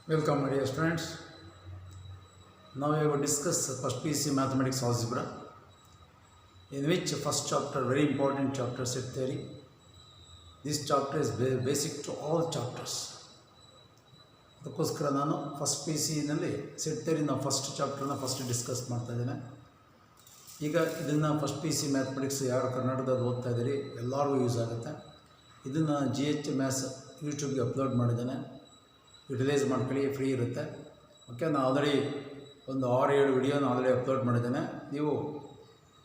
Welcome, my dear students. Now we will discuss first PC mathematics algebra, in which first chapter, very important chapter, set theory. This chapter is basic to all chapters. ಅದಕ್ಕೋಸ್ಕರ ನಾನು first P ಸಿನಲ್ಲಿ set ಥಿಯರಿನ first ಚಾಪ್ಟರ್ನ first discuss ಮಾಡ್ತಾ ಇದ್ದೇನೆ. ಈಗ ಇದನ್ನು first P C mathematics ಯಾರು ಕನ್ನಡದಲ್ಲಿ ಓದ್ತಾ ಇದ್ದೀರಿ ಎಲ್ಲರಿಗೂ ಯೂಸ್ ಆಗುತ್ತೆ. ಇದನ್ನು GH ಮ್ಯಾಥ್ಸ್ ಯೂಟ್ಯೂಬ್ಗೆ ಅಪ್ಲೋಡ್ ಮಾಡಿದ್ದೇನೆ, ಯುಟಿಲೈಸ್ ಮಾಡ್ಕೊಳ್ಳಿ, ಫ್ರೀ ಇರುತ್ತೆ. ಓಕೆ, ನಾನು ಆಲ್ರೆಡಿ ಒಂದು 6-7 ವಿಡಿಯೋನ ಆಲ್ರೆಡಿ ಅಪ್ಲೋಡ್ ಮಾಡಿದ್ದೇನೆ. ನೀವು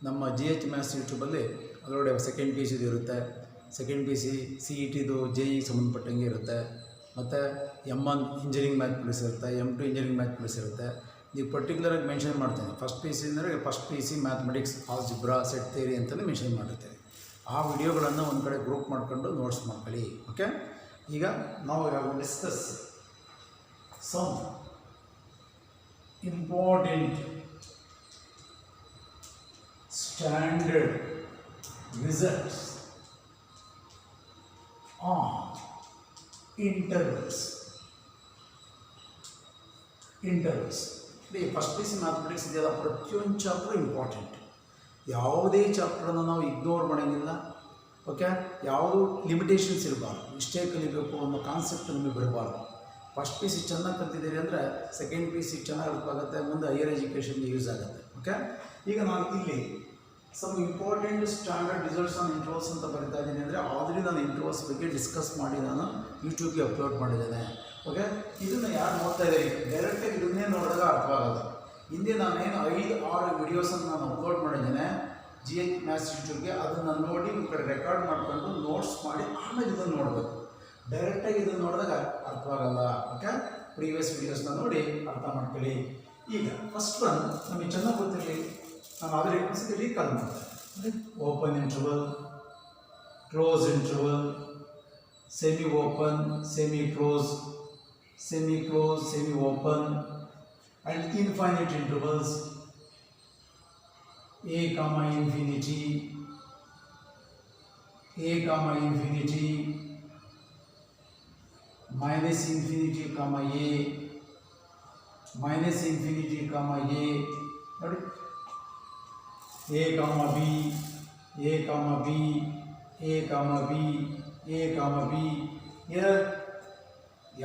ನಮ್ಮ GH ಮ್ಯಾಥ್ಸ್ ಯೂಟ್ಯೂಬಲ್ಲಿ ಅದರೊಳಗೆ ಸೆಕೆಂಡ್ ಪಿ ಸಿದು ಇರುತ್ತೆ, ಸೆಕೆಂಡ್ ಪಿ ಸಿ CETದು JE ಸಂಬಂಧಪಟ್ಟಂಗೆ ಇರುತ್ತೆ, ಮತ್ತು M1 ಇಂಜಿನಿಯರಿಂಗ್ ಮ್ಯಾಥಮೆಟಿಕ್ಸ್ ಇರುತ್ತೆ, M2 ಇಂಜಿನಿಯರಿಂಗ್ ಮ್ಯಾಥಮೆಟಿಕ್ಸ್ ಇರುತ್ತೆ. ನೀವು ಪರ್ಟಿಕ್ಯುಲರಾಗಿ ಮೆನ್ಷನ್ ಮಾಡ್ತೀನಿ. ಫಸ್ಟ್ ಪಿ ಸಿ ಅಂದರೆ first P C mathematics algebra set theory ಅಂತಲೇ ಮೆನ್ಷನ್ ಮಾಡಿರ್ತೀನಿ. ಆ ವಿಡಿಯೋಗಳನ್ನು ಒಂದು ಕಡೆ ಗ್ರೂಪ್ ಮಾಡಿಕೊಂಡು ನೋಟ್ಸ್ ಮಾಡ್ಕೊಳ್ಳಿ. ಓಕೆ, ಈಗ ನಾವು ಯಾವ discuss some important standard results on intervals. First P C mathematics ಇದೆಯಲ್ಲ, ಪ್ರತಿಯೊಂದು ಚಾಪ್ಟರ್ ಇಂಪಾರ್ಟೆಂಟ್. ಯಾವುದೇ ಚಾಪ್ಟರನ್ನು ನಾವು ಇಗ್ನೋರ್ ಮಾಡೋಂಗಿಲ್ಲ. ಓಕೆ, ಯಾವುದು ಲಿಮಿಟೇಷನ್ಸ್ ಇರಬಾರ್ದು, ಮಿಸ್ಟೇಕ್ ಕಲಿಬೇಕು ಅನ್ನೋ ಕಾನ್ಸೆಪ್ಟ್ ನಿಮಗೆ ಬರಬಾರ್ದು. ಫಸ್ಟ್ ಪಿ ಸಿ ಚೆನ್ನಾಗಿ ಕಲ್ತಿದ್ದೀರಿ ಅಂದರೆ ಸೆಕೆಂಡ್ ಪಿ ಸಿ ಚೆನ್ನಾಗಿ ಅರ್ಥವಾಗುತ್ತೆ, ಮುಂದೆ ಹೈಯರ್ ಎಜುಕೇಷನ್ಗೆ ಯೂಸ್ ಆಗುತ್ತೆ. ಓಕೆ, ಈಗ ನಾನು ಇಲ್ಲಿ some important standard results on intervals ಅಂತ ಬರಿತಾ ಇದ್ದೀನಿ. ಅಂದರೆ ಆಲ್ರೆಡಿ ನಾನು ಇಂಟರ್ವಲ್ಸ್ ಬಗ್ಗೆ ಡಿಸ್ಕಸ್ ಮಾಡಿ ನಾನು ಯೂಟ್ಯೂಬ್ಗೆ ಅಪ್ಲೋಡ್ ಮಾಡಿದ್ದೇನೆ. ಓಕೆ, ಇದನ್ನು ಯಾರು ನೋಡ್ತಾ ಇದ್ದೀರಿ ಡೈರೆಕ್ಟಾಗಿ ಇದನ್ನೇ ನೋಡಿದಾಗ ಅರ್ಥವಾಗಲ್ಲ. ಹಿಂದೆ ನಾನೇನು 5-6 ವಿಡಿಯೋಸನ್ನು ನಾನು ಅಪ್ಲೋಡ್ ಮಾಡಿದ್ದೇನೆ GH ಮ್ಯಾಥ್ಸ್ ಯೂಟ್ಯೂಬ್ಗೆ. ಅದನ್ನು ನೋಡಿ ಈ ಕಡೆ ರೆಕಾರ್ಡ್ ಮಾಡಿಕೊಂಡು ನೋಟ್ಸ್ ಮಾಡಿ ಆಮೇಲೆ ಇದನ್ನು ನೋಡಬೇಕು. ಡೈರೆಕ್ಟಾಗಿ ಇದನ್ನು ನೋಡಿದಾಗ ಅರ್ಥವಾಗಲ್ಲ. ಓಕೆ, ಪ್ರೀವಿಯಸ್ ವೀಡಿಯೋಸ್ನ ನೋಡಿ ಅರ್ಥ ಮಾಡ್ಕೊಳ್ಳಿ. ಈಗ ಫಸ್ಟ್ ಒನ್ ನಮಗೆ ಚೆನ್ನಾಗಿ ಗೊತ್ತಿರಲಿ, ನಾನು ಅದರ ಇನ್ನೊಂದ್ಸತಿ ರೀಕಾಲ್ ಮಾಡ್ತೇನೆ. Open interval, close interval, semi open, semi close, semi close, semi open and infinite intervals, A, infinity, A, infinity, minus infinity, A, minus infinity, A, A, B, A, B, A, B, A, B. here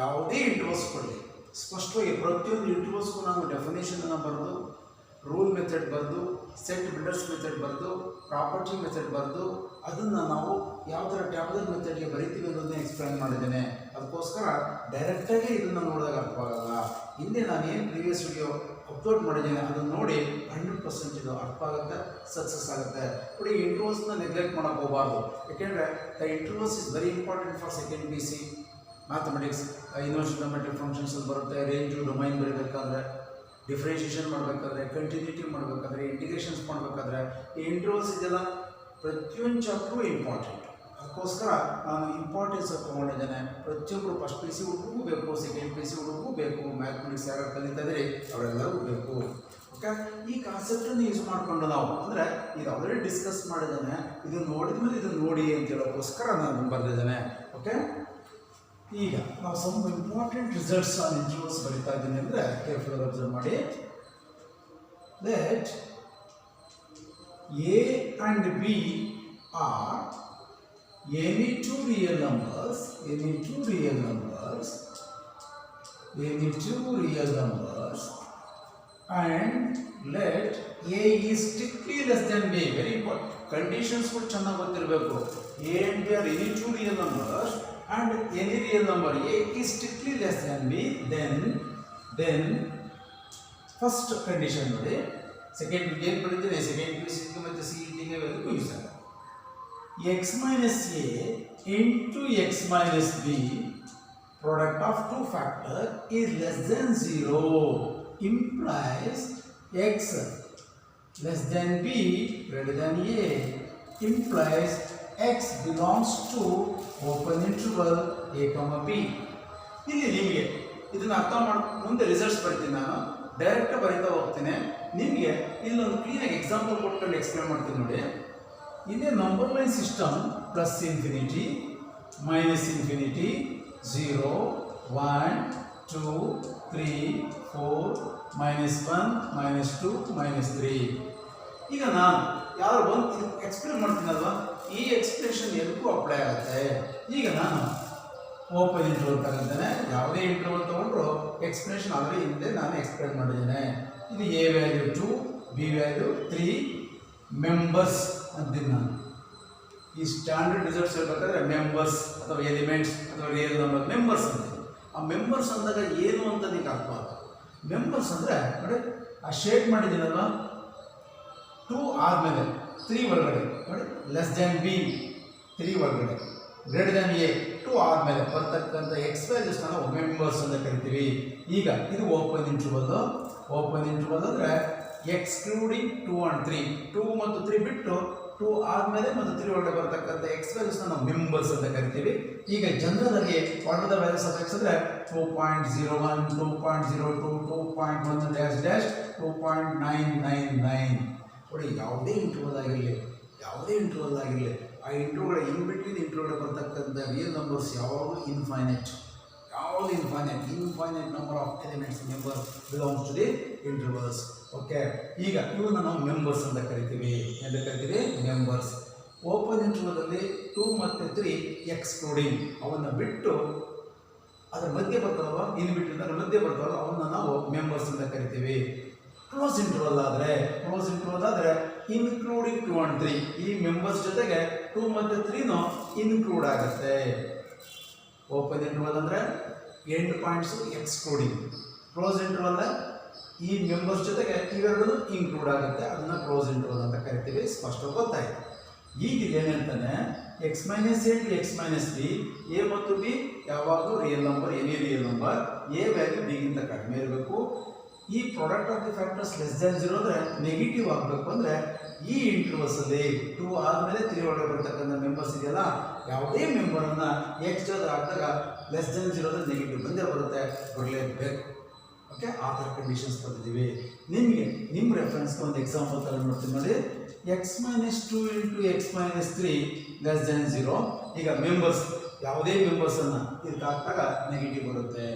ಯಾವುದೇ intervals ಕೊಡಲಿ, ಸ್ಪಷ್ಟವಾಗಿ ಪ್ರತಿಯೊಂದು ಇಂಟರ್ವಲ್ಸ್ಗೂ ನಾವು ಡೆಫಿನೇಷನನ್ನು ಬರೆದು, rule method ಬರೆದು, set builders method ಬರೆದು, property method ಬರೆದು, ಅದನ್ನು ನಾವು ಯಾವ ಥರ ಟ್ಯಾಬ್ಲೆಟ್ ಮೆಥಡ್ಗೆ ಬರಿತೀವಿ ಅನ್ನೋದನ್ನ ಎಕ್ಸ್ಪ್ಲೈನ್ ಮಾಡಿದ್ದೇನೆ. ಅದಕ್ಕೋಸ್ಕರ ಡೈರೆಕ್ಟಾಗಿ ಇದನ್ನು ನೋಡಿದಾಗ ಅರ್ಥವಾಗಲ್ಲ. ಹಿಂದೆ ನಾನು ಏನು ಪ್ರೀವಿಯಸ್ ವಿಡಿಯೋ ಅಪ್ಲೋಡ್ ಮಾಡಿದ್ದೇನೆ ಅದನ್ನು ನೋಡಿ 100% ಇದು ಅರ್ಥ ಆಗುತ್ತೆ, ಸಕ್ಸಸ್ ಆಗುತ್ತೆ. ನೋಡಿ, ಇಂಟರ್ವಲ್ಸ್ನ ನೆಗ್ಲೆಕ್ಟ್ ಮಾಡೋಕ್ಕೆ ಹೋಗಬಾರ್ದು. ಯಾಕೆಂದರೆ the intervals is very important for second P C mathematics. Inversion metric functions ಬರುತ್ತೆ, ರೇಂಜು ಡೊಮೈನ್ ಬರೀಬೇಕಾದ್ರೆ, ಡಿಫ್ರೆನ್ಷಿಯೇಷನ್ ಮಾಡಬೇಕಾದ್ರೆ, ಕಂಟಿನ್ಯೂಟಿ ಮಾಡಬೇಕಾದ್ರೆ, ಇಂಟಿಗ್ರೇಷನ್ಸ್ ಮಾಡಬೇಕಾದ್ರೆ ಈ ಇಂಟರ್ವಲ್ಸ್ ಇದೆಲ್ಲ ಪ್ರತಿಯೊಂದು ಚಾಪ್ಟರು ಇಂಪಾರ್ಟೆಂಟ್. ಅದಕ್ಕೋಸ್ಕರ ನಾನು ಇಂಪಾರ್ಟೆನ್ಸ್ ತೊಗೊಂಡಿದ್ದೇನೆ. ಪ್ರತಿಯೊಬ್ಬರು ಫಸ್ಟ್ ಪಿ ಸಿ ಹುಡುಗೂ ಬೇಕು, ಸೆಕೆಂಡ್ ಪಿ ಸಿ ಹುಡುಗೂ ಬೇಕು, ಮ್ಯಾಥಮೆಟಿಕ್ಸ್ ಯಾರು ಕಲಿತಾ ಇದ್ರಿ ಅವರೆಲ್ಲರೂ ಬೇಕು. ಓಕೆ, ಈ ಕಾನ್ಸೆಪ್ಟನ್ನು ಯೂಸ್ ಮಾಡಿಕೊಂಡು ನಾವು ಅಂದರೆ ಇದು ಆಲ್ರೆಡಿ ಡಿಸ್ಕಸ್ ಮಾಡಿದ್ದೇನೆ, ಇದನ್ನು ನೋಡಿದ ಮೇಲೆ ಇದನ್ನು ನೋಡಿ ಅಂತ ಹೇಳೋಕ್ಕೋಸ್ಕರ ನಾನು ಬರೆದಿದ್ದೇನೆ. ಓಕೆ, ಈಗ ನಾವು some important results on intervals ಬರೀತಾ ಇದ್ದೀನಿ ಅಂದರೆ ಕೇರ್ಫುಲ್ ಅಬ್ಸರ್ವ್ ಮಾಡಿ. Let A and B are any two real numbers, and let A is strictly less than B. Very important. Conditions ಕೂಡ ಚೆನ್ನಾಗಿ ಗೊತ್ತಿರಬೇಕು. A and B are any two real numbers and any real number A is strictly less than B, then first condition ನೋಡಿ, second ಏನು ಬರೀತೀನಿ, second P ಸಿಗೆ ಮತ್ತು CETಗೆ ಅದಕ್ಕೂ use ಆಗುತ್ತೆ. x minus A into x minus B product of two factor is less than 0 implies x less than B greater than A implies x belongs to open interval A, B. ಇಲ್ಲಿ ನಿಮಗೆ ಇದನ್ನು ಅರ್ಥ ಮಾಡಿ ಮುಂದೆ results ಬರ್ತೀನಿ. ನಾನು direct ಬರೀತಾ ಹೋಗ್ತೇನೆ. ನಿಮಗೆ ಇಲ್ಲೊಂದು ಕ್ಲೀನಾಗಿ ಎಕ್ಸಾಂಪಲ್ ಕೊಟ್ಕೊಂಡು ಎಕ್ಸ್ಪ್ಲೇನ್ ಮಾಡ್ತೀನಿ ನೋಡಿ. ಇದೇ number line system plus infinity, minus infinity, 0, 1, 2 3 4 -1 -2 -3. ಈಗ ನಾನು ಯಾರು ಒಂದು ಎಕ್ಸ್ಪ್ಲೇನ್ ಮಾಡ್ತೀನಲ್ವಾ, ಈ ಎಕ್ಸ್ಪ್ರೆಷನ್ ಎಲ್ಲಕ್ಕೂ ಅಪ್ಲೈ ಆಗುತ್ತೆ. ಈಗ ನಾನು ಓಪನ್ ಇಂಟರ್ವಲ್ ತಗೊಂತಾನೆ, ಯಾವುದೇ ಇಂಟರ್ವಲ್ ತಗೊಂಡ್ರು ಎಕ್ಸ್ಪ್ರೆಷನ್ ಆಲ್ರೆಡಿ ಹಿಂದೆ ನಾನು ಎಕ್ಸ್ಪ್ಲೇನ್ ಮಾಡಿದ್ದೇನೆ. ಇದು A value 2, B value 3, members ಅಂತೀನಿ ನಾನು. ಈ ಸ್ಟ್ಯಾಂಡರ್ಡ್ ರಿಸಲ್ಟ್ಸ್ ಹೇಳ್ಬೇಕಾದ್ರೆ ಮೆಂಬರ್ಸ್ ಅಥವಾ ಎಲಿಮೆಂಟ್ಸ್ ಅಥವಾ ರಿಯಲ್ ನಂಬರ್ ಮೆಂಬರ್ಸ್ ಅಂತೀವಿ. ಆ ಮೆಂಬರ್ಸ್ ಅಂದಾಗ ಏನು ಅಂತ ನಿಮಗೆ ಅರ್ಥ ಆಗುತ್ತೆ. ಮೆಂಬರ್ಸ್ ಅಂದರೆ ನೋಡಿ, ಆ ಶೇಪ್ ಮಾಡಿದ್ದೀನಲ್ವ, 2 ಆದಮೇಲೆ 3 ಒಳಗಡೆ ನೋಡಿ, ಲೆಸ್ ದ್ಯಾನ್ ಬಿ 3 ಒಳಗಡೆ, ಗ್ರೇಟರ್ ದ್ಯಾನ್ ಎ 2 ಆದಮೇಲೆ ಬರ್ತಕ್ಕಂಥ ಎಕ್ಸ್ ವ್ಯಾಲ್ಯೂಸ್ ನಾವು ಮೆಂಬರ್ಸ್ ಅಂತ ಕರಿತೀವಿ. ಈಗ ಇದು ಓಪನ್ ಇಂಟರ್ವಲ್. ಓಪನ್ ಇಂಟರ್ವಲ್ ಅಂದರೆ ಎಕ್ಸ್ಕ್ಲೂಡಿಂಗ್ 2 and 3, 2 ಮತ್ತು 3 ಬಿಟ್ಟು 2 ಆದಮೇಲೆ ಮತ್ತು 3 ಒಳಗಡೆ ಬರ್ತಕ್ಕಂಥ ಎಕ್ಸ್ ವ್ಯಾಲ್ಯೂಸ್ ನಾವು ಮೆಂಬರ್ಸ್ ಅಂತ ಕರಿತೀವಿ. ಈಗ ಜನರಲ್ ಆಗಿ what are the values of X ಅಂದರೆ 2.01, 2.02, 2.1 ಡ್ಯಾಶ್ ಡ್ಯಾಶ್ 2.999. ನೋಡಿ, ಯಾವುದೇ ಇಂಟರ್ವಲ್ ಆಗಿರಲಿ, ಆ ಇಂಟರ್ವಲ್ ಇನ್ ಬಿಟ್ವೀನ್ ಇಂಟರ್ವಲ್ ಬರ್ತಕ್ಕಂಥ ರಿಯಲ್ ನಂಬರ್ಸ್ ಯಾವಾಗಲೂ infinite number of elements member belongs to the intervals. Okay, ಈಗ ಇವನ್ನ ನಾವು ಮೆಂಬರ್ಸ್ ಅಂತ ಕರಿತೀವಿ. ಮೆಂಬರ್ಸ್. ಓಪನ್ ಇಂಟರ್ವಲಲ್ಲಿ 2 ಮತ್ತು 3 ಎಕ್ಸ್ಕ್ಲೂಡಿಂಗ್, ಅವನ್ನ ಬಿಟ್ಟು ಅದರ ಮಧ್ಯೆ ಬರ್ತಾವಲ್ವ, ಇನ್ ಬಿಟ್ವೀನ್ ಅದರ ಮಧ್ಯೆ ಬರ್ತಾವಲ್ಲ, ಅವನ್ನ ನಾವು ಮೆಂಬರ್ಸ್ ಅಂತ ಕರಿತೀವಿ. ಕ್ಲೋಸ್ ಇಂಟರ್ವಲ್ ಆದರೆ ಇನ್ಕ್ಲೂಡಿಂಗ್ 2 and 3, ಈ ಮೆಂಬರ್ಸ್ ಜೊತೆಗೆ 2 ಮತ್ತು 3 ಇನ್ಕ್ಲೂಡ್ ಆಗುತ್ತೆ. ಓಪನ್ ಇಂಟರ್ವಲ್ ಅಂದರೆ end points excluding. Close interval ಈ ಮೆಂಬರ್ಸ್ ಜೊತೆಗೆ ಇವೆರಡೂ ಇನ್ಕ್ಲೂಡ್ ಆಗುತ್ತೆ, ಅದನ್ನು ಕ್ಲೋಸ್ ಇಂಟರ್ವಲ್ ಅಂತ ಕರಿತೀವಿ. ಸ್ಪಷ್ಟ ಗೊತ್ತಾಯಿತು. ಈಗ ಇದೇನಂತಾನೆ, x - a to x - b, A ಮತ್ತು ಬಿ ಯಾವಾಗಲೂ real number, any real number, A value ಬಿಗಿಂತ ಕಡಿಮೆ ಇರಬೇಕು. ಈ product of the factors less than 0 ಅಂದರೆ ನೆಗೆಟಿವ್ ಆಗಬೇಕು. ಅಂದರೆ ಈ ಇಂಟರ್ವಲ್ಸಲ್ಲಿ 2 ಆದಮೇಲೆ 3 ಒಳಗೆ ಬರ್ತಕ್ಕಂಥ ಮೆಂಬರ್ಸ್ ಇದೆಯಲ್ಲ, ಯಾವುದೇ ಮೆಂಬರನ್ನು ಎಕ್ಸ್ ಜೊತೆ ಹಾಕಿದಾಗ ಲೆಸ್ ದ್ಯಾನ್ 0 ಅಂದರೆ ನೆಗೆಟಿವ್ ಬಂದೇ ಬರಲೇಬೇಕು. ಓಕೆ, ಆ ಥರ ಕಂಡೀಷನ್ಸ್ ಬರ್ತಿದ್ದೀವಿ. ನಿಮ್ಮ ರೆಫರೆನ್ಸ್ಗೆ ಒಂದು ಎಕ್ಸಾಂಪಲ್ ತಗೊಂಡು ನೋಡ್ತೀನಿ ನೋಡಿ. x - 2 × x - 3 less than 0. ಈಗ ಮೆಂಬರ್ಸ್, ಯಾವುದೇ ಮೆಂಬರ್ಸನ್ನು ಇದಕ್ಕೆ ಹಾಕಿದಾಗ ನೆಗೆಟಿವ್ ಬರುತ್ತೆ.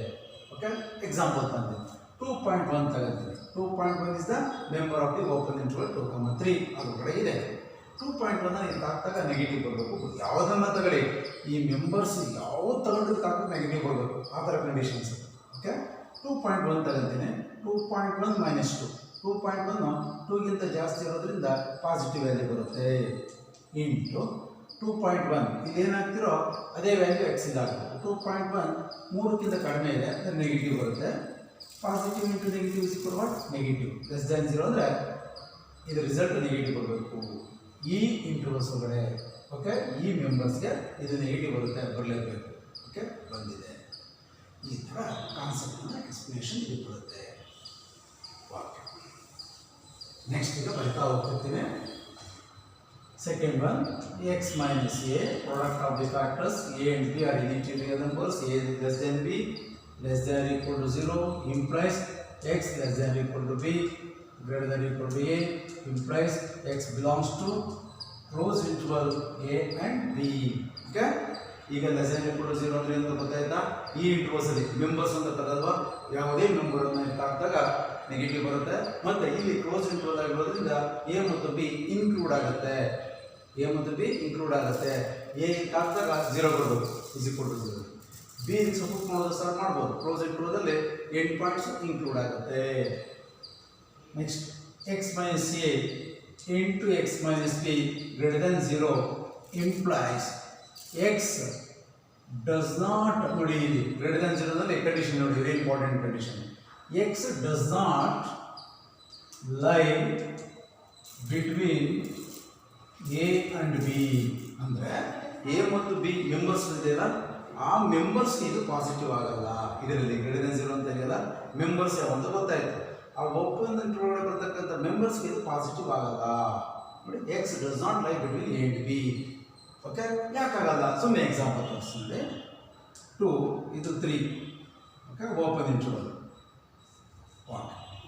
ಓಕೆ, ಎಕ್ಸಾಂಪಲ್ ತಂದೆ 2.1 ತಗೊಂತೀನಿ. 2.1 is the member of the open interval 2, 3 ಅದ್ರ ಕಡೆ ಇದೆ. 2.1 ಇದಕ್ಕೆ ಹಾಕಿದಾಗ ನೆಗೆಟಿವ್ ಬರಬೇಕು. ಯಾವುದನ್ನು ತಗೊಳ್ಳಿ, ಈ ಮೆಂಬರ್ಸ್ ಯಾವ್ದು ತಗೊಂಡು ಹಾಕಿದ್ರೆ ನೆಗೆಟಿವ್ ಬರಬೇಕು. ಆ ಥರ ಕಂಡೀಷನ್ಸ್. ಓಕೆ, 2.1 ತಗೊಂತೀನಿ. 2.1 - 2, 2.1 2ಗಿಂತ ಜಾಸ್ತಿ ಇರೋದ್ರಿಂದ ಪಾಸಿಟಿವ್ ವ್ಯಾಲ್ಯೂ ಬರುತ್ತೆ. ಇಂಟು 2.1 ಇದೇನಾಗ್ತಿರೋ ಅದೇ ವ್ಯಾಲ್ಯೂ ಎಕ್ಸಿಂದ ಆಗ್ತದೆ. 2.1 3ಕ್ಕಿಂತ ಕಡಿಮೆ ಇದೆ ಅಂದರೆ ನೆಗೆಟಿವ್ ಬರುತ್ತೆ. Positive into negative is equal what? Negative. Less than 0 ಅಂದರೆ ಇದು ರಿಸಲ್ಟ್ ನೆಗೆಟಿವ್ ಬರಬೇಕು ಈ ಇಂಟರ್ವಲ್ಸ್ ಒಳಗಡೆ. ಓಕೆ, ಈ ಮೆಂಬರ್ಸ್ಗೆ ಇದು ನೆಗೆಟಿವ್ ಬರಲೇಬೇಕು. ಓಕೆ, ಬಂದಿದೆ. ಈ ಥರ ಕಾನ್ಸೆಪ್ಟ್ನ ಎಕ್ಸ್ಪ್ಲನೇಷನ್ ಇದು ಬರುತ್ತೆ. ಓಕೆ, ನೆಕ್ಸ್ಟ್ ಈಗ ಬರಿತಾ ಹೋಗ್ತಿರ್ತೀನಿ. Second one, x minus a, product of the factors a and b are unitary real numbers. A is less than b, less than or equal to 0 implies x less than or equal to b, greater than or equal to a implies x belongs to closed interval a and b. Okay? ಈಗ less than equal to 0 ಅಂದ್ರೆ ಏನು ಗೊತ್ತಾಯ್ತಾ? ಈ intervals ಅಲ್ಲಿ members ಅಂತ ತರಲ್ವಾ, ಯಾವುದೇ member ಅನ್ನು ಹಾಕಿದಾಗ ನೆಗೆಟಿವ್ ಬರುತ್ತೆ. ಮತ್ತೆ ಇಲ್ಲಿ ಕ್ಲೋಸ್ ಇಂಟರ್ವಲ್ ಆಗಿರೋದ್ರಿಂದ ಎ ಮತ್ತು ಬಿ ಇನ್ಕ್ಲೂಡ್ ಆಗುತ್ತೆ. ಎ ಮತ್ತು ಬಿ ಇನ್ಕ್ಲೂಡ್ ಆಗುತ್ತೆ. ಎ ಹಾಕಿದಾಗ 0 ಬರಬೇಕು, is equal to 0. B suppose ಮಾಡೋದು ಸ್ಟಾರ್ಟ್ ಮಾಡ್ಬೋದು. Close interval end points include ಆಗುತ್ತೆ. Next X minus A into X minus B greater than 0 implies x does not ನೋಡಿ ಇಲ್ಲಿ ಗ್ರೇಟರ್ ದೆನ್ 0 ನಲ್ಲಿ ಕಂಡೀಷನ್ ನೋಡಿ, very important condition. x does not lie between a and b ಅಂದ್ರೆ a ಮತ್ತು b members ಇದೆಯಲ್ಲ, ಆ members ಇದು positive ಆಗಲ್ಲ. ಇದರಲ್ಲಿ ಗ್ರೇಟರ್ ದೆನ್ 0 ಅಂತ ಇದೆಯಲ್ಲ, ಮೆಂಬರ್ಸ್ ಯಾವ ಅಂತ ಗೊತ್ತಾಯ್ತು. ಆ ಓಪನ್ ಇಂಟರ್ವಲ್ ಬರ್ತಕ್ಕಂಥ ಮೆಂಬರ್ಸ್ಗೆ ಇದು ಪಾಸಿಟಿವ್ ಆಗಲ್ಲ. ನೋಡಿ, x does not lie between a and b. Okay, ಯಾಕಾಗಲ್ಲ? ಸುಮ್ಮನೆ ಎಕ್ಸಾಂಪಲ್ ತೋರಿಸ್ತೀನಿ. 2 ಇದು 3. ಓಕೆ, ಓಪನ್ ಇಂಟರ್ವಲ್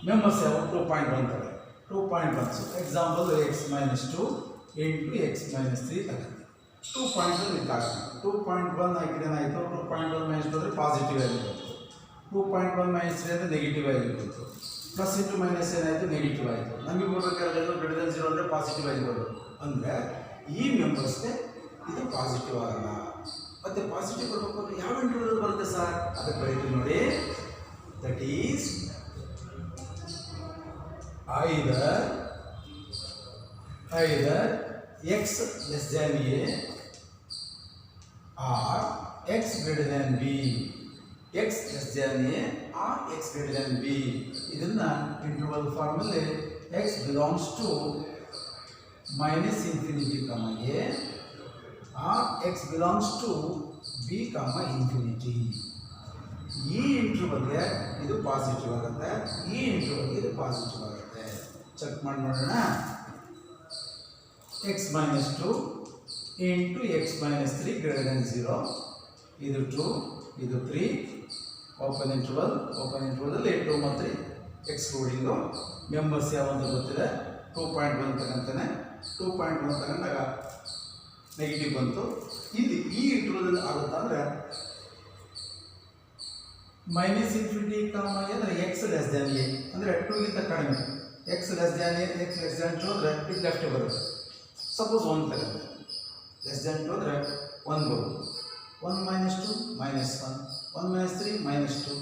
ಮೆಂಬರ್ಸ್ ಯಾವ 2.1 ತಗೊಳ್ಳಿ. 2.1 so example X minus 2 into X minus 3 ತಗೊಳ್ಳಿ. 2.1 ಇದಕ್ಕೆ ಹಾಕ್ತೀನಿ. 2.1 ಹಾಕಿದ್ರೆ ಏನಾಯಿತು? 2.1 - 2 ಅಂದರೆ ಪಾಸಿಟಿವ್ ವ್ಯಾಲ್ಯೂ ಬರ್ತದೆ. 2.1 ಮೈನಸ್ 3 ಅಂದರೆ ನೆಗೆಟಿವ್ ಆಗಿರ್ಬೋದು. ಪ್ಲಸ್ ಇಂಟು ಮೈನಸ್ ಏನಾಯಿತು ನೆಗೆಟಿವ್ ಆಯಿತು. ನಮಗೆ ಬರ್ಬೇಕಾದ್ರೆ ಗ್ರೇಟರ್ ದೆನ್ 0 ಅಂದರೆ ಪಾಸಿಟಿವ್ ಆಗಿರ್ಬೋದು. ಅಂದರೆ ಈ ಮೆಂಬರ್ಸ್ಗೆ ಇದು ಪಾಸಿಟಿವ್ ಆಗಲ್ಲ. ಮತ್ತು ಪಾಸಿಟಿವ್ ಬರಬೇಕು ಅಂದರೆ ಯಾವ ಇಂಟರ್ವಲ್ ಬರುತ್ತೆ ಸರ್? ಅದಕ್ಕೆ ಬರೀತೀವಿ ನೋಡಿ. That is either x less than a or x greater than b. x less than a or x greater than b. ಇದನ್ನ ಇಂಟರ್ವಲ್ ಫಾರ್ಮಲ್ಲಿ x belongs to minus infinity comma a or x belongs to b comma infinity. ಈ ಇಂಟರ್ವಲ್ಗೆ ಇದು positive ಆಗುತ್ತೆ, ಈ ಇಂಟರ್ವಲ್ಗೆ ಇದು positive ಆಗುತ್ತೆ. Check ಮಾಡಿ ನೋಡೋಣ. x minus 2 into x minus 3 greater than 0. ಇದು 2, ಇದು 3. ಓಪನ್ ಇಂಟರ್ವಲಲ್ಲಿ 2 ಮತ್ತು 3 ಎಕ್ಸ್ಕ್ಲೂಡಿಂಗು. ಮೆಂಬರ್ಸ್ ಯಾವಂತ ಗೊತ್ತಿದೆ. 2.1 ತಗೊಂತಾನೆ. 2.1 ತಗೊಂಡಾಗ ನೆಗೆಟಿವ್ ಬಂತು. ಇಲ್ಲಿ ಈ ಇಂಟರ್ವಲಲ್ಲಿ ಆಗುತ್ತಾ ಅಂದರೆ ಮೈನಸ್ ಇನ್ಫಿನಿಟಿ ಕಾಮ ಅಂದರೆ ಎಕ್ಸ್ ಲೆಸ್ ದ್ಯಾನ್ ಎ ಅಂದರೆ 2ಗಿಂತ ಕಡಿಮೆ. X less than A, X less than 2 ಅಂದರೆ ಇದು ಲೆಫ್ಟ್ ಬರುತ್ತೆ. ಸಪೋಸ್ 1 ತಗೊಂಡೆ, ಲೆಸ್ ದ್ಯಾನ್ 2 ಅಂದರೆ 1 ಬರುತ್ತೆ. 1 minus 2 minus 1, 1 minus 3 minus 2,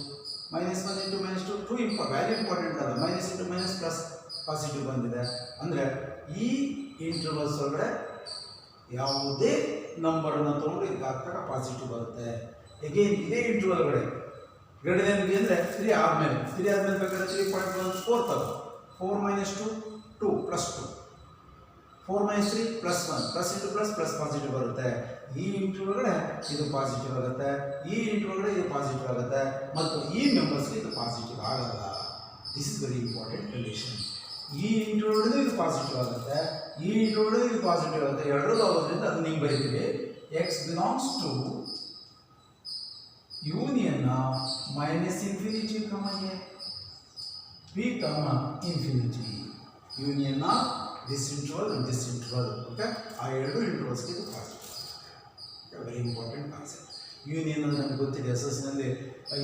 minus 1 into minus 2 value important ಅಲ್ಲ. Minus into minus plus positive ಬಂದಿದೆ ಅಂದರೆ ಈ ಇಂಟರ್ವಲ್ಸ್ ಒಳಗಡೆ ಯಾವುದೇ ನಂಬರನ್ನು ತೊಗೊಂಡು ಇದು ಹಾಕ್ತಾಗ ಪಾಸಿಟಿವ್ ಬರುತ್ತೆ. ಎಗೇನ್ ಇದೇ ಇಂಟರ್ವಲ್ ಒಳಗಡೆ ಗ್ರೇಟರ್ ದೆನ್ ಬಿ ಅಂದರೆ 3 ಆದಮೇಲೆ ಬೇಕಾದ್ರೆ 3.1 4 ತಗೋ. 4 minus 2 2 plus 2, 4 minus 3 plus 1, plus into plus plus positive ಬರುತ್ತೆ. ಈ ಇಂಟು ಒಳಗಡೆ ಇದು ಪಾಸಿಟಿವ್ ಆಗುತ್ತೆ, ಈ ಇಂಟು ಒಳಗಡೆ ಇದು ಪಾಸಿಟಿವ್ ಆಗುತ್ತೆ, ಮತ್ತು ಈ ಮೆಂಬರ್ಸ್ಗೆ ಇದು ಪಾಸಿಟಿವ್ ಆಗಲ್ಲ. This is very important condition. ಈ ಇಂಟು ಒಳಗಡೆ ಇದು ಪಾಸಿಟಿವ್ ಆಗುತ್ತೆ, ಈ ಇಂಟು ಒಳಗಡೆ ಇದು ಪಾಸಿಟಿವ್ ಆಗುತ್ತೆ. ಎರಡರಲ್ಲೂ ಆಗೋದ್ರಿಂದ ಅದು ನೀವು ಬರೀತೀವಿ. X belongs to union of minus infinity comma A B comma infinity. Union of this interval and this interval. Okay, ಆ ಎರಡು ಇಂಟರ್ವಲ್ಸ್ಗೆ ಇದು positive. Very important concept. Union ಅಂದರೆ ನಮಗೆ ಗೊತ್ತಿದೆ, ಎಸ್ ಎಸ್ ನಲ್ಲಿ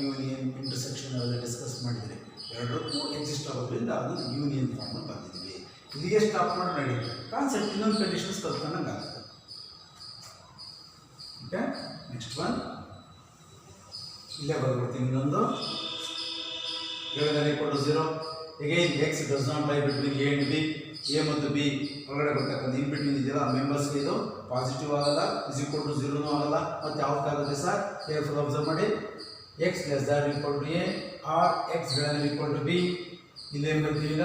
ಯೂನಿಯನ್ ಇಂಟರ್ಸೆಕ್ಷನ್ ಅವೆಲ್ಲ ಡಿಸ್ಕಸ್ ಮಾಡಿದರೆ ಎರಡಕ್ಕೂ ಎಕ್ಸಿಸ್ಟ್ ಆಗೋದ್ರಿಂದ ಅದನ್ನು ಯೂನಿಯನ್ ಫಾರ್ಮ್ ಬಂದಿದ್ದೀವಿ. ಇಲ್ಲಿಗೆ ಸ್ಟಾಪ್ ಮಾಡಿ ನೋಡಿ. ಕಾನ್ಸೆಪ್ಟ್ ಇನ್ನೊಂದು ಕಂಡೀಷನ್ಸ್ ಕಲ್ತ್ಕೊಂಡಂಗೆ ಆಗುತ್ತೆ. ಓಕೆ, ನೆಕ್ಸ್ಟ್ ಒನ್ ಇಲ್ಲೇ ಬರ್ಬಿಡ್ತೀನಿ. ಇನ್ನೊಂದು greater equal to 0. Again X does not lie between A and B. A ಮತ್ತು ಬಿ ಒಳಗಡೆ ಬರ್ತಕ್ಕಂಥ ಇನ್ ಬಿಟ್ವೀನ್ ಇದೆಯಲ್ಲ ಆ ಮೆಂಬರ್ಸ್ಗೆ ಇದು ಪಾಸಿಟಿವ್ ಆಗಲ್ಲ, ಇಸ್ ಈಕ್ವಲ್ ಟು 0ನೂ ಆಗಲ್ಲ. ಮತ್ತು ಯಾವ್ದಾಗುತ್ತೆ ಸರ್? ಕೇರ್ಫುಲ್ ಅಬ್ಸರ್ವ್ ಮಾಡಿ. X less than equal to a or x greater equal to b. ಇಲ್ಲೇನು ಬರ್ತೀವಿ ಈಗ?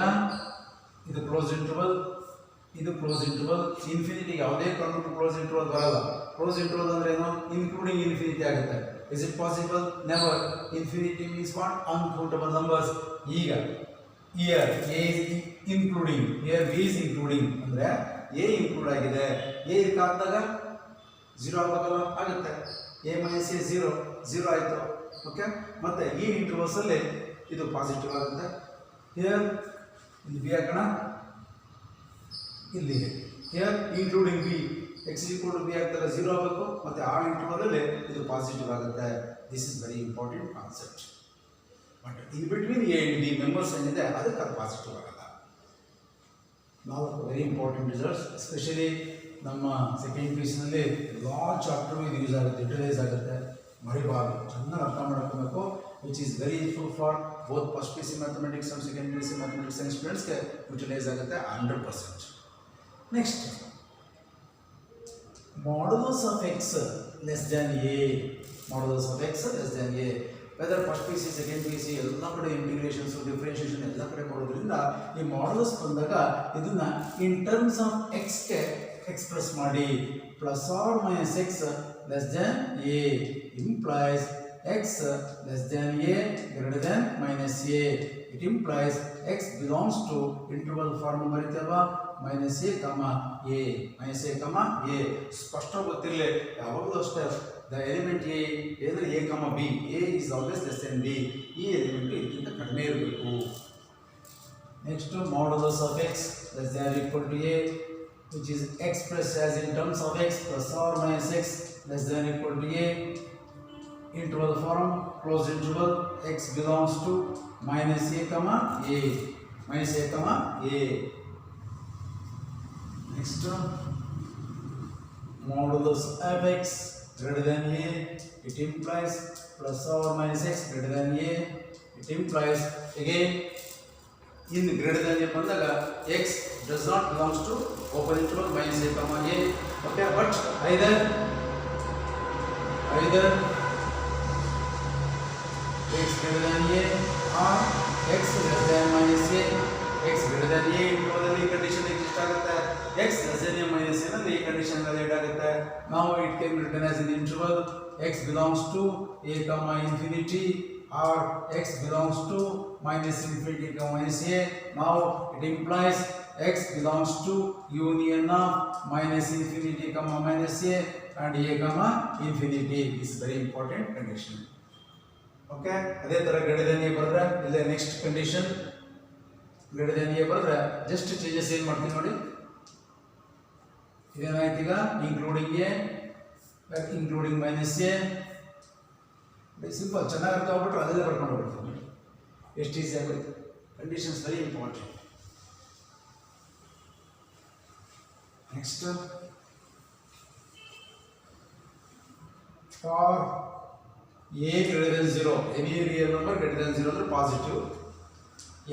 ಇದು ಕ್ಲೋಸ್ ಇಂಟರ್ವಲ್, ಇದು ಕ್ಲೋಸ್ ಇಂಟರ್ವಲ್. ಇನ್ಫಿನಿಟಿ ಯಾವುದೇ ಕಾರಣಕ್ಕೂ ಕ್ಲೋಸ್ ಇಂಟರ್ವಲ್ ಬರಲ್ಲ. ಕ್ಲೋಸ್ ಇಂಟರ್ವಲ್ ಅಂದ್ರೆ ಏನು? ಇನ್ಕ್ಲೂಡಿಂಗ್ ಇನ್ಫಿನಿಟಿ ಆಗುತ್ತೆ. Is it possible? Never. Infinity means what? Uncountable numbers. ಈಗ here a is including, here b is including ಅಂದರೆ a ಇನ್ಕ್ಲೂಡ್ ಆಗಿದೆ. a ಇದಕ್ಕೆ ಹಾಕಿದಾಗ 0 ಆಗಬೇಕಲ್ಲ? ಆಗುತ್ತೆ. a ಮೈನಸ್ a 0 ಆಯಿತು. ಓಕೆ, ಮತ್ತು ಈ ಇಂಟರ್ವಲ್ಸಲ್ಲಿ ಇದು ಪಾಸಿಟಿವ್ ಆಗುತ್ತೆ. ಹಿಯರ್ ಇಲ್ಲಿ ಬಿ ಹಾಕೋಣ, ಇಲ್ಲಿಗೆ here including b x equal to b ಆಗ್ತಾರೆ 0 ಆಗಬೇಕು. ಮತ್ತು ಆ ಇಂಟರ್ವಲಲ್ಲಿ ಇದು ಪಾಸಿಟಿವ್ ಆಗುತ್ತೆ. This is very important concept. But in between A and b members ಏನಿದೆ ಅದಕ್ಕೆ ಅದು ಪಾಸಿಟಿವ್ ಆಗಲ್ಲ. ನಾವು ವೆರಿ ಇಂಪಾರ್ಟೆಂಟ್ ರಿಸಲ್ಟ್ಸ್, ಎಸ್ಪೆಷಲಿ ನಮ್ಮ ಸೆಕೆಂಡ್ ಪೀಸ್ನಲ್ಲಿ ಎಲ್ಲ ಚಾಪ್ಟರ್ ಇದು ಯೂಸ್ ಆಗುತ್ತೆ, ಯುಟಿಲೈಸ್ ಆಗುತ್ತೆ. ಮರಿಬಾರ್ದು, ಚೆನ್ನಾಗಿ ಅರ್ಥ ಮಾಡ್ಕೋಬೇಕು. Which is very useful for both first P C mathematics and second P C mathematics science ಸ್ಟೂಡೆಂಟ್ಸ್ಗೆ ಯುಟಿಲೈಸ್ ಆಗುತ್ತೆ 100%. Next, modulus of X less than a. Modulus of X less than a whether first P C second P C ಎಲ್ಲ ಕಡೆ ಇಂಟಿಗ್ರೇಷನ್ಸು differentiation ಎಲ್ಲ ಕಡೆ ಕೊಡೋದ್ರಿಂದ ಈ modulus ಬಂದಾಗ ಇದನ್ನು ಇನ್ ಟರ್ಮ್ಸ್ ಆಫ್ ಎಕ್ಸ್ಗೆ ಎಕ್ಸ್ಪ್ರೆಸ್ ಮಾಡಿ. Plus or minus X less than A implies X less than A greater than minus A. It implies X belongs to interval form ಬರೀತೇವ minus A comma A, minus A comma A. ಸ್ಪಷ್ಟ ಗೊತ್ತಿರಲಿ ಯಾವಾಗಲೂ ಅಷ್ಟೇ. The element A ಅಂದರೆ A comma B, A is always less than B. ಈ element ಇದಕ್ಕಿಂತ ಕಡಿಮೆ ಇರಬೇಕು. Next modulus of X less than equal to a which is express as in terms of x plus or minus X less than equal to a. interval form, closed interval, x belongs to minus a comma a, minus a comma a. Next, modulus f x greater than a, it implies plus or minus x greater than a, it implies again in greater than a ಬಂದಾಗ x does not belongs to open interval minus a comma a. Okay, but either x greater than a or x less than minus a. x greater than a interval ಅಲ್ಲಿ condition exist ಆಗುತ್ತೆ, x less than a minus a ನಲ್ಲಿ ಈ condition ಅಲ್ಲಿ ಆಗುತ್ತೆ. Now it can be written as an interval x belongs to a comma infinity or x belongs to minus infinity comma minus a. Now it implies x belongs to union of minus infinity comma minus a and a comma infinity. This is very important condition. Okay, ಅದೇ ತರ greater than a ಬರೆದ್ರೆ ಇಲ್ಲ next condition greater than a ಬರೆದ್ರೆ just changes ಏನು ಮಾಡ್ತೀವಿ ನೋಡಿ, ಇದೇನಾಯ್ತು ಈಗ including A including minus A. Simple, ಚೆನ್ನಾಗಿ ಅರ್ಥ ಆಗ್ಬಿಟ್ರೆ ಅದೆಲ್ಲ ಬರ್ಕೊಂಡು ಹೋಗ್ಬಿಡ್ತೀವಿ. ಎಷ್ಟು ಈಸಿ ಆಗುತ್ತೆ. Conditions very important. Next, for a greater than 0, any real number greater than 0 ಅಂದ್ರೆ positive.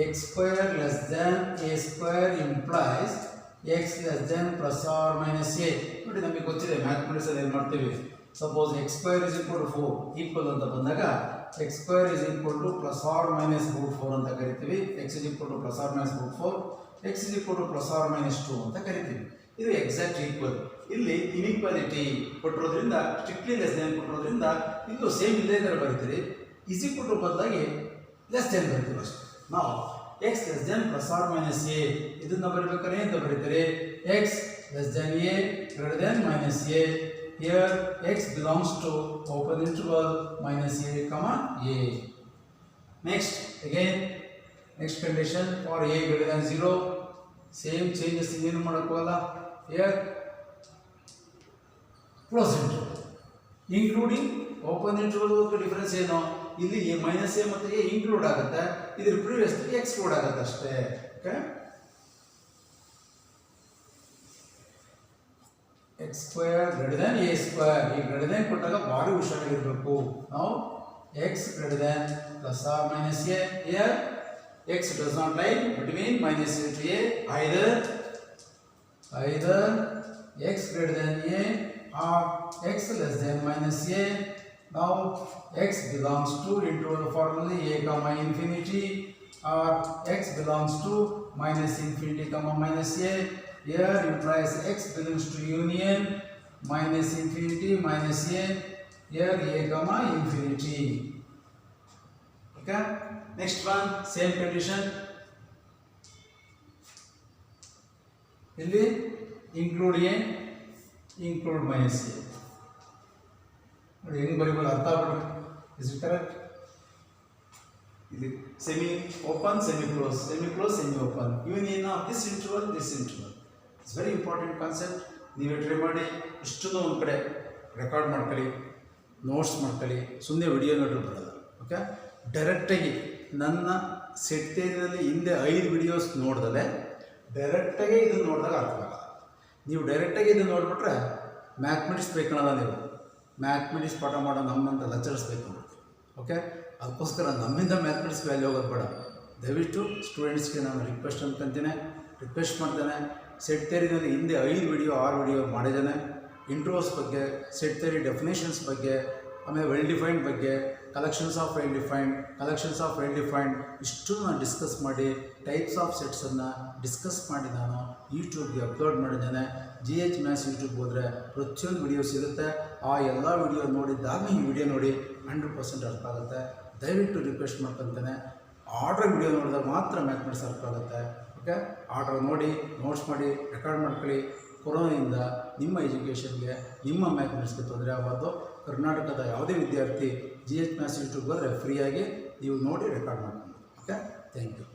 x square less than a square implies x less than plus or minus a. ನೋಡಿ ನಮಗೆ ಗೊತ್ತಿದೆ ಮ್ಯಾಥಮೆಟಿಕ್ಸ್ ಅಲ್ಲಿ ಏನು ಮಾಡ್ತೀವಿ, suppose x square is equal to 4 equal ಅಂತ ಬಂದಾಗ x square is equal to plus or minus root 4 ಅಂತ ಕರಿತೀವಿ. x is equal to plus or minus root 4, x is equal to plus or minus 2 ಅಂತ ಕರಿತೀವಿ. ಇದು exact equal. ಇಲ್ಲಿ inequality ಕೊಟ್ಟಿರೋದ್ರಿಂದ strictly less than ಕೊಟ್ಟಿರೋದ್ರಿಂದ ಇದು ಸೇಮ್ ಇಲ್ಲೇ ಥರ ಬರೀತೀರಿ. ಇಸ್ ಈಕ್ವಲ್ ಟು ಬದಲಾಗಿ ಲೆಸ್ ದೆನ್ ಬರೀತೀವಿ ಅಷ್ಟೇ. ನಾವು X less than plus or minus A ಇದನ್ನ ಬರೀಬೇಕಾದ್ರೆ ಅಂತ ಬರೀತೀರಿ, X less than A greater than minus A. Here X belongs to open interval minus A comma A. Next again next condition for A greater than 0, same changes ಏನು ಮಾಡೋಕ್ಕೋಗಲ್ಲ. Here close interval including open interval difference ಏನು, ಇಲ್ಲಿ A minus A ಮತ್ತು A include ಆಗುತ್ತೆ, ಇದ್ರ previously exclude ಆಗುತ್ತೆ ಅಷ್ಟೇ. Okay, X square greater than A square. ಈ ಗ್ರೇಟರ್ ದೆನ್ ಕೊಟ್ಟಾಗ ಭಾರಿ ಹುಷಾರಾಗಿರಬೇಕು ನಾವು. X greater than plus or minus A. Here X does not lie between minus A to A. either x greater than a or x less than minus a. Now x belongs to interval formula a comma infinity or x belongs to minus infinity comma minus a. Here implies x belongs to union minus infinity minus a. Here a comma infinity. Okay, next one same condition. ಇಲ್ಲಿ include A include minus A ನೋಡಿ ಹೆಂಗೆ ಬರೀಬೋದು ಅರ್ಥ ಆಗ್ಬಿಡ್ರಿ. Is it correct? ಇದು semi open semi close semi open union of this interval. It's very important concept. ನೀವೇ try ಮಾಡಿ, ಇಷ್ಟನ್ನು ಒಂದು ಕಡೆ ರೆಕಾರ್ಡ್ ಮಾಡ್ಕೊಳ್ಳಿ, ನೋಟ್ಸ್ ಮಾಡ್ಕೊಳ್ಳಿ, ಸುಮ್ಮನೆ ವಿಡಿಯೋ ನೋಡ್ರಿ ಬರೋದು. ಓಕೆ, ಡೈರೆಕ್ಟಾಗಿ ನನ್ನ ಸೆಟ್ ಥಿಯರಿಯಲ್ಲಿ ಹಿಂದೆ 5 ವಿಡಿಯೋಸ್ ನೋಡ್ದಲೆ ಡೈರೆಕ್ಟಾಗಿ ಇದನ್ನು ನೋಡಿದಾಗ ಅರ್ಥ ಆಗಲ್ಲ. ನೀವು ಡೈರೆಕ್ಟಾಗಿ ಇದನ್ನು ನೋಡಿಬಿಟ್ರೆ ಮ್ಯಾಥಮೆಟಿಕ್ಸ್ ಬೇಕನ್ನಲ್ಲ, ನೀವು ಮ್ಯಾಥಮೆಟಿಕ್ಸ್ ಪಾಠ ಮಾಡೋ ನಮ್ಮಂತ ಲೆಕ್ಚರ್ಸ್ ಬೇಕು ನೋಡ್ತೀವಿ. ಓಕೆ, ಅದಕ್ಕೋಸ್ಕರ ನಮ್ಮಿಂದ ಮ್ಯಾಥಮೆಟಿಕ್ಸ್ ವ್ಯಾಲ್ಯೂ ಹೋಗೋದು ಬೇಡ. ದಯವಿಟ್ಟು ಸ್ಟೂಡೆಂಟ್ಸ್ಗೆ ನಾನು ರಿಕ್ವೆಸ್ಟ್ ಮಾಡ್ತೇನೆ. ಸೆಟ್ ಥಿಯರಿನಲ್ಲಿ ಹಿಂದೆ 5 ವಿಡಿಯೋ 6 ವಿಡಿಯೋ ಮಾಡಿದ್ದೇನೆ. ಇಂಟ್ರೋಸ್ ಬಗ್ಗೆ, ಸೆಟ್ ಥಿಯರಿ ಡೆಫಿನೇಷನ್ಸ್ ಬಗ್ಗೆ, ಆಮೇಲೆ ವೆಲ್ ಡಿಫೈನ್ಡ್ ಬಗ್ಗೆ, ಕಲೆಕ್ಷನ್ಸ್ ಆಫ್ ವೆಲ್ ಡಿಫೈನ್ಡ್ ಇಷ್ಟು ನಾನು ಡಿಸ್ಕಸ್ ಮಾಡಿ ಟೈಪ್ಸ್ ಆಫ್ ಸೆಟ್ಸನ್ನು ಡಿಸ್ಕಸ್ ಮಾಡಿ ನಾನು ಯೂಟ್ಯೂಬ್ಗೆ ಅಪ್ಲೋಡ್ ಮಾಡಿದ್ದೇನೆ. GH ಮ್ಯಾಥ್ಸ್ ಯೂಟ್ಯೂಬ್ ಹೋದರೆ ಪ್ರತಿಯೊಂದು ವಿಡಿಯೋಸ್ ಇರುತ್ತೆ. ಆ ಎಲ್ಲ ವಿಡಿಯೋ ನೋಡಿದಾಗ ಈ ವಿಡಿಯೋ ನೋಡಿ 100% ಅರ್ಥ ಆಗುತ್ತೆ. ದಯವಿಟ್ಟು ರಿಕ್ವೆಸ್ಟ್ ಮಾಡ್ಕೊತಾನೆ, ಆರ್ಡ್ರ್ ವಿಡಿಯೋ ನೋಡಿದಾಗ ಮಾತ್ರ ಮ್ಯಾಥಮೆಟಿಕ್ಸ್ ಅರ್ಥ ಆಗುತ್ತೆ. ಓಕೆ, ಆರ್ಡ್ರ್ ನೋಡಿ, ನೋಟ್ಸ್ ಮಾಡಿ, ರೆಕಾರ್ಡ್ ಮಾಡ್ಕೊಳ್ಳಿ. ಕೊರೋನಾದಿಂದ ನಿಮ್ಮ ಎಜುಕೇಷನ್ಗೆ, ನಿಮ್ಮ ಮ್ಯಾಥಮೆಟಿಕ್ಸ್ಗೆ ತೊಂದರೆ ಆಗಬಾರ್ದು. ಕರ್ನಾಟಕದ ಯಾವುದೇ ವಿದ್ಯಾರ್ಥಿ GH ಮ್ಯಾಥ್ಸ್ ಯೂಟ್ಯೂಬ್ ಹೋದರೆ ಫ್ರೀಯಾಗಿ ನೀವು ನೋಡಿ ರೆಕಾರ್ಡ್ ಮಾಡ್ಕೊಂಡು. Okay, thank you.